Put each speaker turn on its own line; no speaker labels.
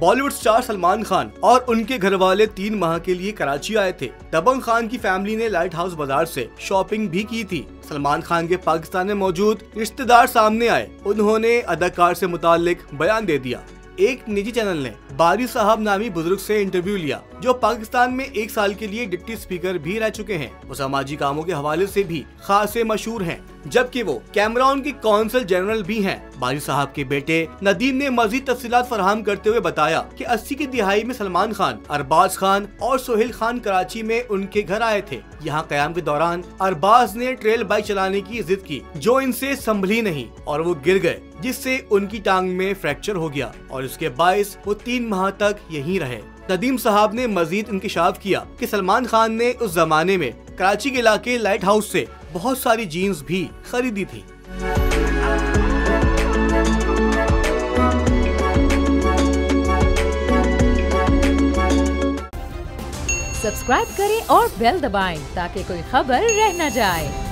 Bollywood star Salman Khan और उनके घर वाले 3 माह के लिए कराची आए थे। दबंग खान की फैमिली ने लाइट हाउस बाजार से शॉपिंग भी की थी। सलमान खान के पाकिस्तान में मौजूद रिश्तेदार सामने आए। उन्होंने अदाकार से मुताल्लिक बयान दे दिया। एक निजी चैनल ने बारी साहब नामी बुजुर्ग से इंटरव्यू लिया, जो पाकिस्तान में 1 साल के लिए डिप्टी स्पीकर भी रह चुके हैं। वो सामाजिक कामों के हवाले से भी खासे मशहूर हैं, जबकि वो कैमरून के कौंसल जनरल भी हैं। बारी साहब के बेटे नदीम ने मजीद तफसीलात फराहम करते हुए बताया कि 80 की दिहाई में सलमान खान, अरबाज खान और सोहेल खान कराची में उनके घर आए थे। यहाँ क़याम के दौरान अरबाज ने ट्रेल बाइक चलाने की जिद की, जो इनसे संभली नहीं और वो गिर गए, जिससे उनकी टांग में फ्रैक्चर हो गया और उसके बायस वो 3 माह तक यहीं रहे। नदीम साहब ने मजीद इंकिशाफ किया कि सलमान खान ने उस जमाने में कराची के इलाके लाइट हाउस से बहुत सारी जीन्स भी खरीदी थी।
सब्सक्राइब करें और बेल दबाएं ताकि कोई खबर रह न जाए।